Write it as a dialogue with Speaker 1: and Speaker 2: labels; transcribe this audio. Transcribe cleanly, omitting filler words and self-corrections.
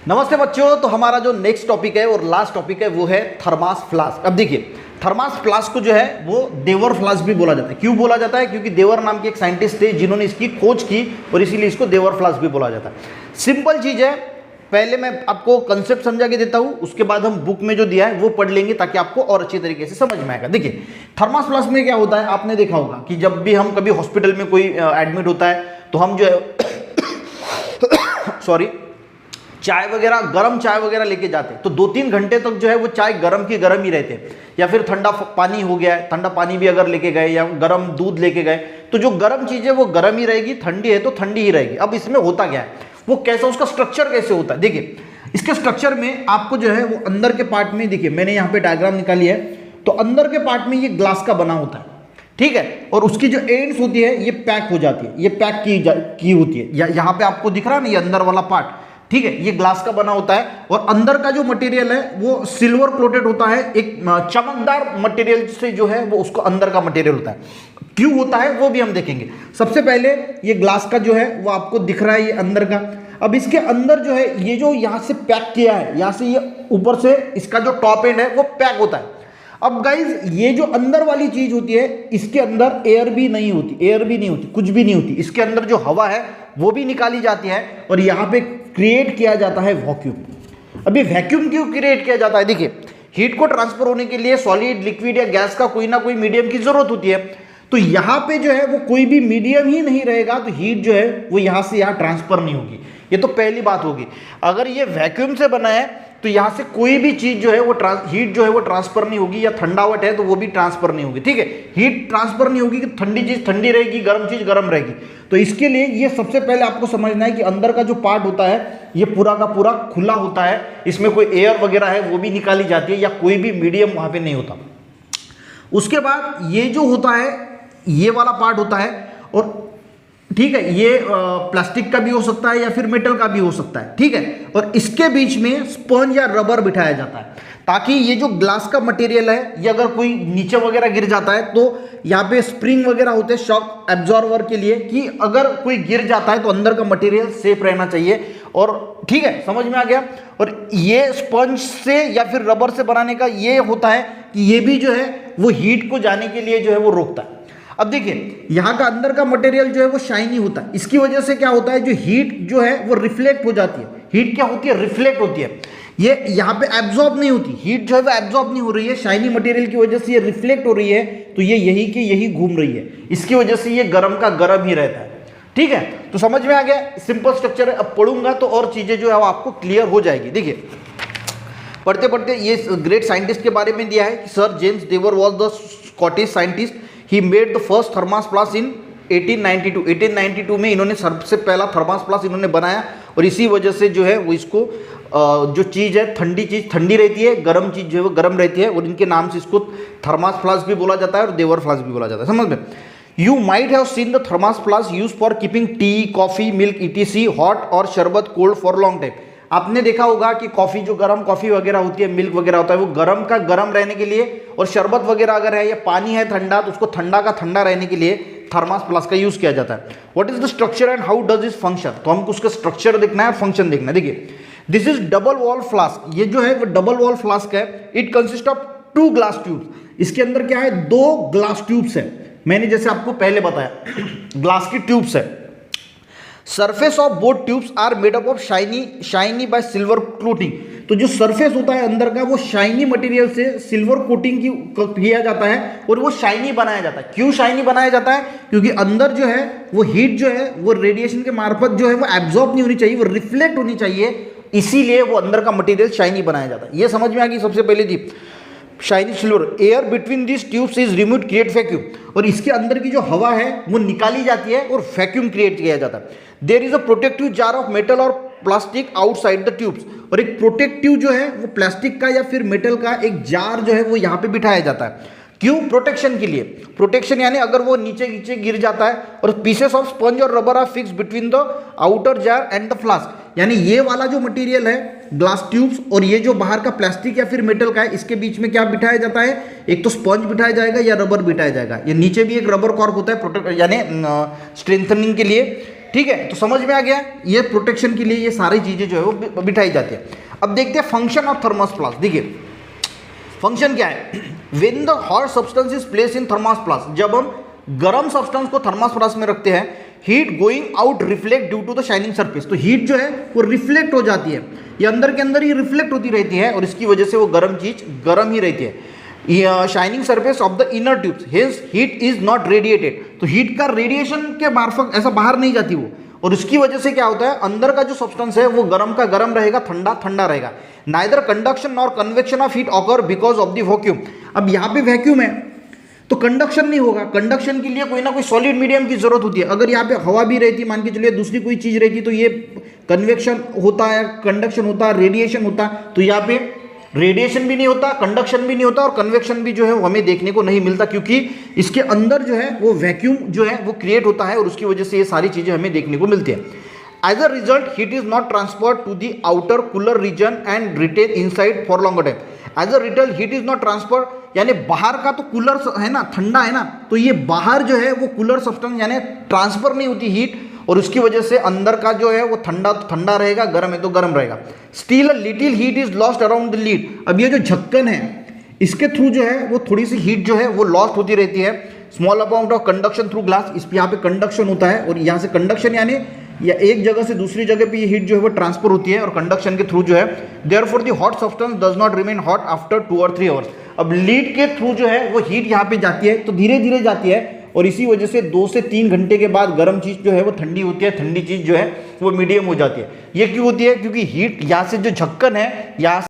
Speaker 1: नमस्ते बच्चों। तो हमारा जो नेक्स्ट टॉपिक है और लास्ट टॉपिक है वो है थर्मास फ्लास्क। अब देखिए, थर्मास फ्लास्क को जो है वो देवर फ्लास्क भी बोला जाता है। क्यों बोला जाता है? क्योंकि देवर नाम के एक साइंटिस्ट थे जिन्होंने इसकी खोज की और इसीलिए इसको देवर फ्लास्क भी बोला जाता है। सिंपल चीज है, पहले मैं आपको कंसेप्ट समझा के देता हूं, उसके बाद हम बुक में जो दिया है वो पढ़ लेंगे ताकि आपको और अच्छी तरीके से समझ में आएगा। देखिए, थर्मास फ्लास्क में क्या होता है, आपने देखा होगा कि जब भी हम कभी हॉस्पिटल में कोई एडमिट होता है तो हम जो है सॉरी चाय वगैरह, गर्म चाय वगैरह लेके जाते हैं तो 2-3 घंटे तक जो है वो चाय गर्म की गर्म ही रहते हैं। या फिर ठंडा पानी हो गया है, ठंडा पानी भी अगर लेके गए या गर्म दूध लेके गए तो जो गर्म चीज़ है वो गर्म ही रहेगी, ठंडी है तो ठंडी ही रहेगी। अब इसमें होता क्या है, वो कैसा, उसका स्ट्रक्चर कैसे होता है। देखिए, इसके स्ट्रक्चर में आपको जो है वो अंदर के पार्ट में, देखिए मैंने यहाँ पे डायग्राम निकाली है, तो अंदर के पार्ट में ये ग्लास का बना होता है, ठीक है। और उसकी जो एंड्स होती है ये पैक हो जाती है, ये पैक की होती है। यहाँ पे आपको दिख रहा है ना, ये अंदर वाला पार्ट, ठीक है, ये ग्लास का बना होता है। और अंदर का जो मटेरियल है वो सिल्वर कोटेड होता है, एक चमकदार मटेरियल से जो है वो उसको अंदर का मटेरियल होता है। क्यों होता है वो भी हम देखेंगे। सबसे पहले ये ग्लास का जो है वो आपको दिख रहा है, ये अंदर का। अब इसके अंदर जो है ये जो यहाँ से पैक किया है, यहाँ से ये ऊपर से इसका जो टॉप एंड है वो पैक होता है। अब गाइज, ये जो अंदर वाली चीज होती है इसके अंदर एयर भी नहीं होती, एयर भी नहीं होती, कुछ भी नहीं होती। इसके अंदर जो हवा है वो भी निकाली जाती है और यहाँ पे क्रिएट किया जाता है वैक्यूम। अभी वैक्यूम क्यों क्रिएट किया जाता है? देखिए, हीट को ट्रांसफर होने के लिए सॉलिड, लिक्विड या गैस का कोई ना कोई मीडियम की जरूरत होती है। तो यहाँ पे जो है वो कोई भी मीडियम ही नहीं रहेगा तो हीट जो है वो यहाँ से यहाँ ट्रांसफर नहीं होगी। ये तो पहली बात होगी। अगर ये वैक्यूम से बना है तो यहाँ से कोई भी चीज जो है वो हीट जो है वो ट्रांसफर नहीं होगी, या ठंडावट है तो वो भी ट्रांसफर नहीं होगी, ठीक है। हीट ट्रांसफर नहीं होगी कि ठंडी चीज ठंडी रहेगी, गर्म चीज गर्म रहेगी। तो इसके लिए ये सबसे पहले आपको समझना है कि अंदर का जो पार्ट होता है ये पूरा का पूरा खुला होता है, इसमें कोई एयर वगैरह है वो भी निकाली जाती है, या कोई भी मीडियम वहां पे नहीं होता। उसके बाद ये जो होता है ये वाला पार्ट होता है, और ठीक है, ये प्लास्टिक का भी हो सकता है या फिर मेटल का भी हो सकता है, ठीक है। और इसके बीच में स्पंज या रबर बिठाया जाता है ताकि ये जो ग्लास का मटेरियल है ये अगर कोई नीचे वगैरह गिर जाता है तो यहाँ पे स्प्रिंग वगैरह होते हैं शॉक एब्जॉर्बर के लिए, कि अगर कोई गिर जाता है तो अंदर का मटेरियल सेफ रहना चाहिए। और ठीक है, समझ में आ गया। और ये स्पंज से या फिर रबर से बनाने का ये होता है कि ये भी जो है वो हीट को जाने के लिए जो है वो रोकता है। अब देखिए, यहाँ का अंदर का मटेरियल जो है वो शाइनी होता है, इसकी वजह से क्या होता है, जो हीट जो है वो रिफ्लेक्ट हो जाती है। हीट क्या होती है? रिफ्लेक्ट होती है। ये यहाँ पे एब्जॉर्ब नहीं होती, हीट जो है वो एब्जॉर्ब नहीं हो रही है, शाइनी मटेरियल की वजह से ये रिफ्लेक्ट हो रही है, तो ये यही के यही घूम रही है, इसकी वजह से ये गर्म का गर्म ही रहता है, ठीक है। तो समझ में आ गया, सिंपल स्ट्रक्चर है। अब पढ़ूंगा तो और चीजें जो है वो आपको क्लियर हो जाएगी। देखिए, पढ़ते पढ़ते ये ग्रेट साइंटिस्ट के बारे में दिया है कि sir James Dewar was the Scottish scientist, he made the first thermos flask in 1892। 1892 में इन्होंने सबसे पहला थर्मास फ्लास्क इन्होंने बनाया, और इसी वजह से जो है वो इसको जो चीज़ है, ठंडी चीज़ ठंडी रहती है, गर्म चीज़ जो है वो गर्म रहती है, और इनके नाम से इसको थर्मास फ्लास्क भी बोला जाता है और देवर फ्लास्क भी बोला जाता है। समझ में? You might have seen the thermos flask use for keeping T, coffee, milk etc hot और शरबत कोल्ड फॉर लॉन्ग टाइम। आपने देखा होगा कि कॉफी, जो गर्म कॉफी वगैरह होती है, मिल्क वगैरह होता है, वो गर्म का गर्म रहने के लिए, और शरबत वगैरह अगर है या पानी है ठंडा तो उसको ठंडा का ठंडा रहने के लिए थर्मास फ्लास्क का यूज किया जाता है। What is the structure and how does इस फंक्शन? तो हमको उसका स्ट्रक्चर देखना है, फंक्शन देखना है। देखिए, this is double wall flask. ये जो है वो डबल वॉल फ्लास्क है। It consist of 2 glass tubes. इसके अंदर क्या है? 2 ग्लास ट्यूब्स है। मैंने जैसे आपको पहले बताया ग्लास की ट्यूब्स है। Surface of both tubes are made up of shiny by silver coating. तो जो सरफेस होता है अंदर का वो शाइनी मटेरियल से सिल्वर कोटिंग किया जाता है और वो शाइनी बनाया जाता है। क्यों शाइनी बनाया जाता है? क्योंकि अंदर जो है वो हीट जो है वो रेडिएशन के मार्फत जो है वो एब्जॉर्ब नहीं होनी चाहिए, वो रिफ्लेक्ट होनी चाहिए, इसीलिए वो अंदर का मटेरियल शाइनी बनाया जाता है। ये समझ में आ गई सबसे पहले थी shiny silver. Air between this tubes is removed create vacuum. और इसके अंदर की जो हवा है वो निकाली जाती है और वैक्यूम क्रिएट किया जाता है। There is a protective jar of metal और प्लास्टिक आउटसाइड द ट्यूब्स। और एक प्रोटेक्टिव जो है वो प्लास्टिक का या फिर मेटल का एक जार जो है वो यहाँ पे बिठाया जाता है। क्यों? प्रोटेक्शन के लिए। प्रोटेक्शन यानी अगर वो नीचे नीचे गिर जाता है, और पीसेस ऑफ स्पंज और rubber are fix between the outer jar and the flask. यानी ये वाला जो मटेरियल है ग्लास ट्यूब्स और ये जो बाहर का प्लास्टिक या फिर मेटल का है, इसके बीच में क्या बिठाया जाता है? एक तो स्पंज बिठाया जाएगा या रबर बिठाया जाएगा। ये नीचे भी एक रबर कॉर्क होता है प्रोटेक्ट यानी स्ट्रेंथनिंग के लिए, ठीक है, तो समझ में आ गया, ये प्रोटेक्शन के लिए ये सारी चीजें जो है वो बिठाई जाती है। अब देखते हैं फंक्शन ऑफ थर्मस फ्लास्क। देखिए फंक्शन क्या है, when the hot substance is place in thermos flask, जब हम गर्म सब्सटेंस को थर्मस फ्लास्क में रखते हैं, heat going out reflect due to the shining surface, तो हीट जो है वो रिफ्लेक्ट हो जाती है, ये अंदर के अंदर ही रिफ्लेक्ट होती रहती है और इसकी वजह से वो गर्म चीज गर्म ही रहती है। Shining surface of the inner tubes, hints heat is not radiated, तो हीट का रेडिएशन के मार्फत ऐसा बाहर नहीं जाती वो, और उसकी वजह से क्या होता है, अंदर का जो सब्सटेंस है वो गर्म का गर्म रहेगा, ठंडा ठंडा रहेगा। नाइदर कंडक्शन और convection of heat occur because of the vacuum, अब यहाँ पे वैक्यूम है तो कंडक्शन नहीं होगा, कंडक्शन के लिए कोई ना कोई सॉलिड मीडियम की जरूरत होती है। अगर यहाँ पे हवा भी रहती, मान के चलिए दूसरी कोई चीज रहती, तो ये कन्वेक्शन होता है, कंडक्शन होता है, रेडिएशन होता है, तो यहाँ पे रेडिएशन भी नहीं होता, कंडक्शन भी नहीं होता और कन्वेक्शन भी जो है वो हमें देखने को नहीं मिलता, क्योंकि इसके अंदर जो है वो वैक्यूम जो है वो क्रिएट होता है और उसकी वजह से ये सारी चीजें हमें देखने को मिलती है। As a result heat is not transferred to the outer cooler region and retain inside for longer time. As a result heat is not transferred, यानी बाहर का तो कूलर है ना, ठंडा है ना, तो ये बाहर जो है वो कूलर सब्सटेंस यानी ट्रांसफर नहीं होती हीट, और उसकी वजह से अंदर का जो है वो ठंडा तो ठंडा रहेगा, गर्म है तो गर्म रहेगा। Still a little heat is lost around the lead, अब ये जो ढक्कन है इसके थ्रू जो है वो थोड़ी सी हीट जो है वो लॉस्ट होती रहती है। Small amount of conduction through glass, इस यहाँ पे कंडक्शन होता है और यहाँ से कंडक्शन यानी या एक जगह से दूसरी जगह पे ये हीट जो है वो ट्रांसफर होती है और कंडक्शन के थ्रू जो है, therefore the hot substance does not remain hot after 2 और 3 आवर्स। अब लीड के थ्रू जो है वो हीट यहाँ पे जाती है तो धीरे धीरे जाती है और इसी वजह से 2 से 3 घंटे के बाद गर्म चीज जो है वो ठंडी होती है, ठंडी चीज जो है वो मीडियम हो जाती है। ये क्यों होती है, क्योंकि हीट यहाँ से जो ढक्कन है यहाँ